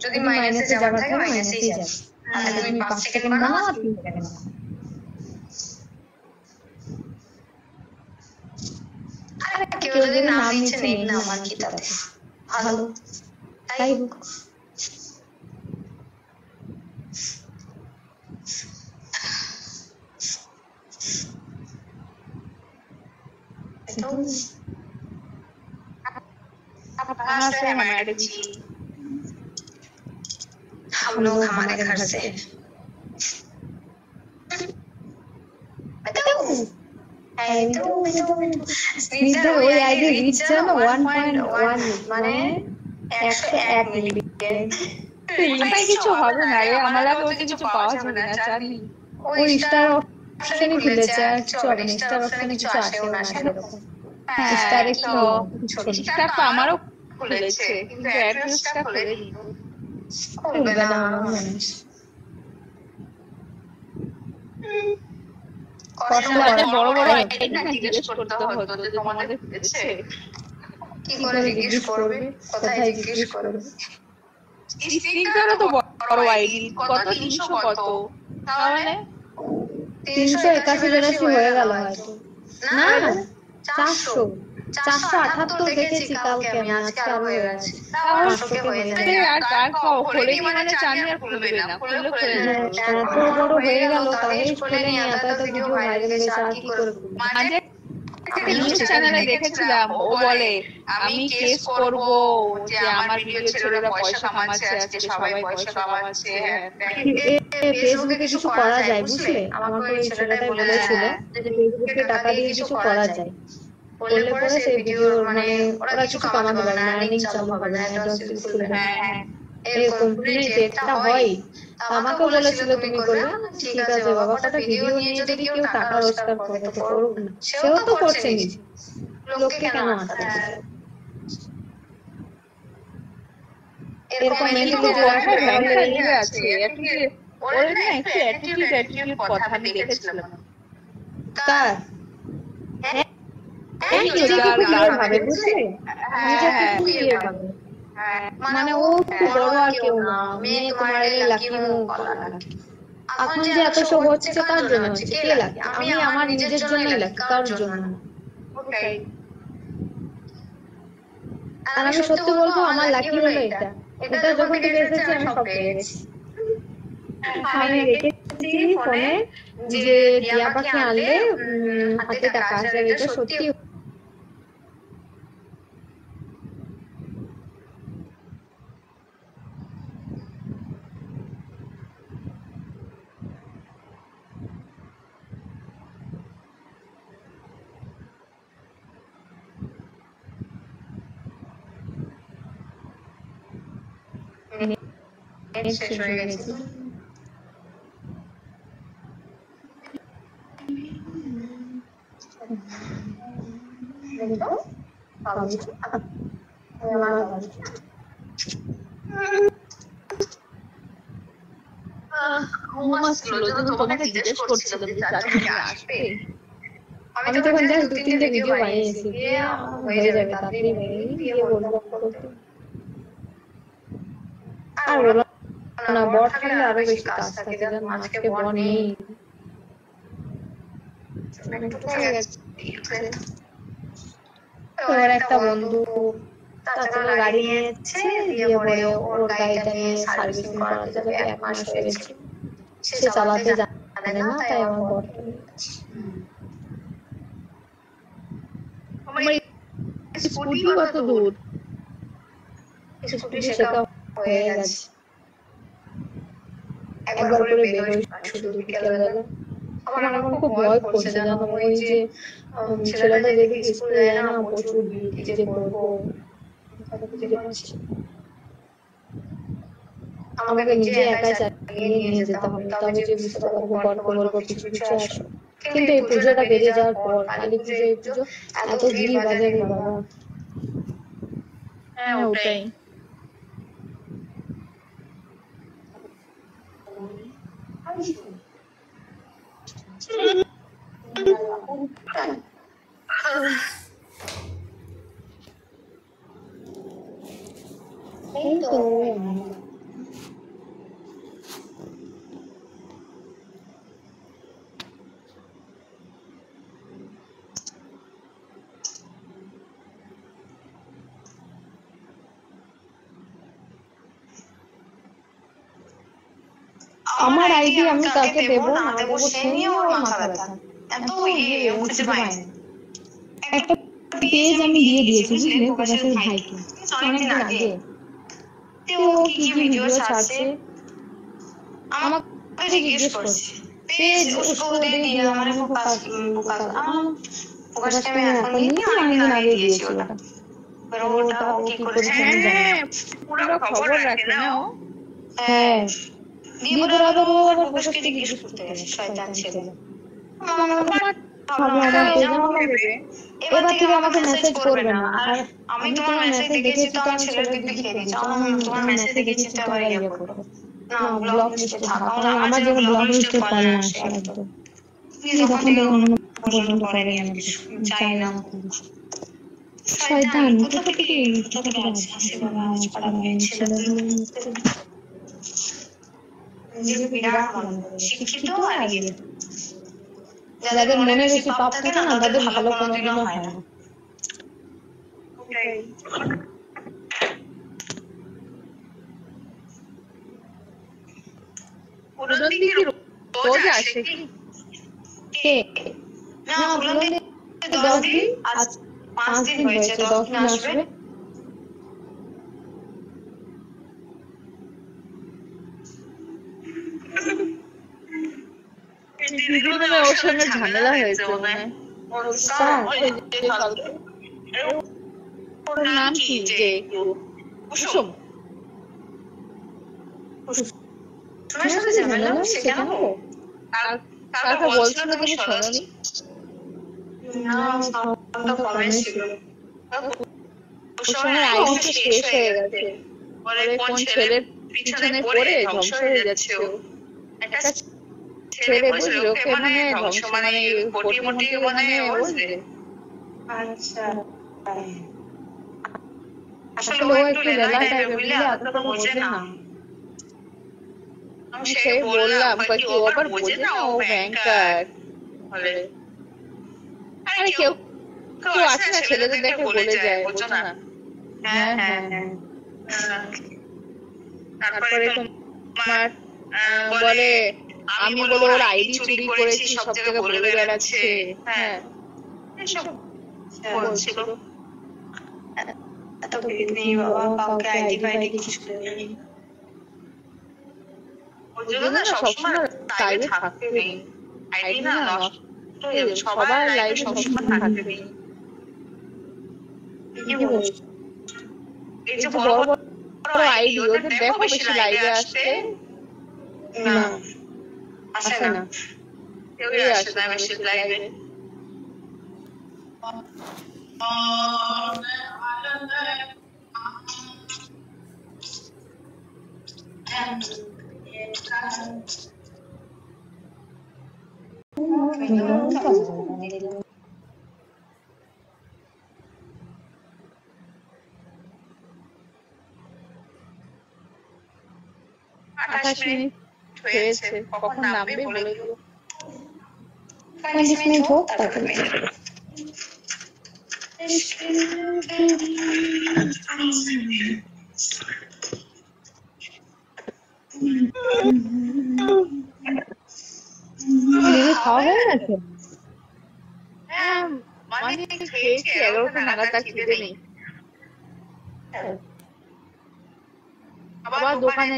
যদি মাইনাসে যাওয়ার থাকে মাইনাসেই যাবে। তুমি 5 সেকেন্ড বানাও আর 3 সেকেন্ড বানাও। আরে কেউ যদি নাম নিচ্ছে নেক না, আমার কি তাতে, ভালো তাই হোক। कहाँ से है मैडम जी? हम लोग हमारे घर से। স্মিথের ওই আইডি রিচ যেন 1.1 মানে 101 মিলিয়ন। এটাই কিছু হবে না রে, আমার লাগে ওতে কিছু পাওয়া যাবে না, জানি। ওই স্টার অপশনই খুলেছে, আর কিছু হবে না। স্টার অপশনে কিছু আসেও না সেরকম। স্টারে কি স্টার তো আমারও খুলেছে, কিন্তু অ্যাড্রেসটা খুলেনি। খুলবে না মানুষ। বড় বড় আইডি না জিজ্ঞেস করতে হতো যে তোমাদের খুলেছে। কি করে জিজ্ঞেস করবে, কোথায় জিজ্ঞেস করবে? স্ক্রিনটারও তো বড় আইডি, কত 300 কত, তাহলে 381 হয়ে গেল হয়তো। না 478 দেখেছি কালকে আমি, আজকে আরো হয়ে গেছে। 500 হয়ে যাবে। আর খোলেনি মানে জানি আর খুলবে না, খুলে খুলে এত বড় হয়ে গেল তাহলে খুলেনি, এত ভিডিও ভাইরাল হয়েছে, আর কি করে খুলবে? মানে নিউজ চ্যানেলে দেখেছিলাম, ও বলে আমি কেস করব যে আমার ভিডিও ছেড়ে ওরা পয়সা কামাচ্ছে, আজকে সবাই পয়সা কামাচ্ছে। ফেসবুকে কিছু করা যায় বুঝলে, আমাকে ওই ছেলেটাই বলেছিল যে ফেসবুকে টাকা দিয়ে কিছু করা যায়, বললে পরে সেই ভিডিও মানে ওরা কিছু কামাতে পারবে না, আর্নিং চালু হবে না, অ্যাডভান্স খুলবে না, এরকম এটা হয়। আমাকে বলেছিল তুমি করবে, ঠিক আছে বাবা, একটা ভিডিও নিয়ে যদি কেউ টাকা রোজগার করে তো করুক না, সেও তো করছে নিজে, লোককে কেন আটকে দেবে? এরকম মেন্টালিটি আছে, ওর না একটু অ্যাটিটিউড কথা আমি দেখেছিলাম। কার? নিজেকে খুব ভাবে বুঝলে, নিজেকে খুব ভাবে, মানে ও বড় আর কেউ না, মেয়ে তোমার লাকি মুখ। এখন যে এত সব হচ্ছে কার জন্য হচ্ছে, কে লাকি? আমি আমার নিজের জন্যই লাকি, কারোর জন্য না। আর আমি সত্যি বলবো, আমার লাকি হলো এটা, এটা যখন থেকে এসেছে আমি সব পেয়ে গেছি। আমি দেখেছি ফোনে যে টিয়া পাখি আনলে হাতে টাকা আসে, এটা সত্যি। শেষ হয়ে গেছে। তোমাকে জিজ্ঞেস করছিলাম যে চাচি আসবে। আমি তখন জাস্ট 2-3টে ভিডিও বানিয়েছি, হয়ে যাবে তাড়াতাড়ি দিয়ে বলবো করতে। আর বলো না, বর থাকলে আরো বেশি কাজ থাকে জানো, আজকে বর নেই। ওর একটা বন্ধু তাছাড়া গাড়ি নিয়েছে, দিয়ে পরে ওর গাড়িটা নিয়ে সার্ভিসিং করাতে যাবে, 1 মাস হয়ে গেছে, সে চালাতে জানে না, তাই আমার বরটা নিয়েছে। আমার স্কুটি কত দূর? স্কুটি শেখা হয়ে গেছে, একবার করে বেরোই শুধু বিকেলবেলা। আমার এখন খুব ভয় করছে জানো, ওই যে ছেলেটা যেদিকে স্কুলে যায় না, প্রচুর কি যে করবো আমাকে নিজে একাই চালিয়ে নিয়ে যেতে হবে, তবে যে বুঝতে পারবো, বরকে বলবো পিছু পিছু আসো। কিন্তু এই পুজোটা বেরিয়ে যাওয়ার পর, কালী পুজো, এই পুজো এত ভিড় বাজারে বাবা। হ্যাঁ ওটাই। এই তো আমার আইডি আমি কাকে দেব না দেব সে নিয়ে ওর মাথা ব্যথা, এত খুঁজে পায় না। একটা পেজ আমি দিয়ে দিয়েছি বুঝলে প্রকাশের ভাইকে অনেকদিন আগে, ও কি কি ভিডিও ছাড়ছে আমাকে জিজ্ঞেস করছে, পেজ उसको दे दिया हमारे প্রকাশকে আমি এখন দিইনি, অনেকদিন আগে দিয়েছি ওটা। এবার ওটা ও কি করেছে আমি জানি না। পুরো খবর রাখে না ও। হ্যাঁ, দিয়ে পরে আবার ও আবার প্রকাশকে জিজ্ঞেস করতে গেছে, শয়তান ছেলে। ভাবলাম আমার পেজ আমাকে দেবে, এবার থেকে আমাকে মেসেজ করবে না। আর আমি তোমার মেসেজ দেখেছি তো আমার ছেলের দিক দেখিয়ে দিয়েছি, তোমার মেসেজ দেখেছি তো আবার ইয়ে করো না, ব্লক লিস্টে থাকো। আমার যেন ব্লক লিস্টে কল না আসে একদম। তখন থেকে মনে পর্যন্ত করেনি আমি কিছু, চাই না আমাকে। শয়তান কোথা থেকে আসে বাবা, আজ পাড়ায় ছেলেগুলো নিজেকে বিরাট মনে করে, শিক্ষিত আর ইয়ে। যাদের মনে বেশি পাপ থাকে না তাদের ভালো কোনোদিনও হয় না। রোজ আসে কি? কে? না পুরনো 10 দিন, আজ 5 দিন হয়েছে, 10 দিন আসবে। দিদির মানে ওর সঙ্গে ঝামেলা হয়েছে মনে হয়। ওর নাম কি যে কুসুম? তোমার সাথে ঝামেলা হয়েছে কেন? কালকে বলছিল তুমি শোনোনি? না, সাউন্ডটা কমে ছিল। ওর সময় আইডি শেষ হয়ে গেছে। পরে কোন ছেলের পিছনে পড়ে ধ্বংস হয়ে যাচ্ছে ও। একটা ছেলে বুঝলি ওকে মানে ধ্বংস মানে কোটি মোটি মানে বুঝলি। আচ্ছা, আসলে ও একটু লেলা টাইপের বুঝলি, এতটা তো বোঝে না। আমি সেই বললাম কি ও আবার বোঝে না, ও ব্যাংকার বলে। আরে কেউ কেউ আছে না ছেলেদের দেখে বলে যায়, বোঝো না? হ্যাঁ হ্যাঁ হ্যাঁ। তারপরে তোমার বলে আমি বলে ওর আইডি চুরি করেছি, সব জায়গায় বলে বেড়াচ্ছে। হ্যাঁ এসব বলছিল। এত বিট নেই বাবা, কাউকে আইডি ফাইডি কিছু দেয়নি। ওর জন্য না সবসময় লাইভে থাকতে নেই, আইডি না নষ্ট হয়ে যাবে। সবার লাইভে সবসময় থাকতে নেই। কি বলছিস? এই যে বড় বড় আইডি ওদের দেখো বেশি লাইভে আসতে না, আসে না, কেউই আসে না বেশি লাইভে। আঠাশ মিনিট হয়েছে, কখন নামবে বলে দিও। 20 মিনিট হোক তারপরে। দিদি খাওয়া হয়ে গেছে? হ্যাঁ মানে খেয়েছি 11টা নাগাদ, আর খিদে নেই। আবার দোকানে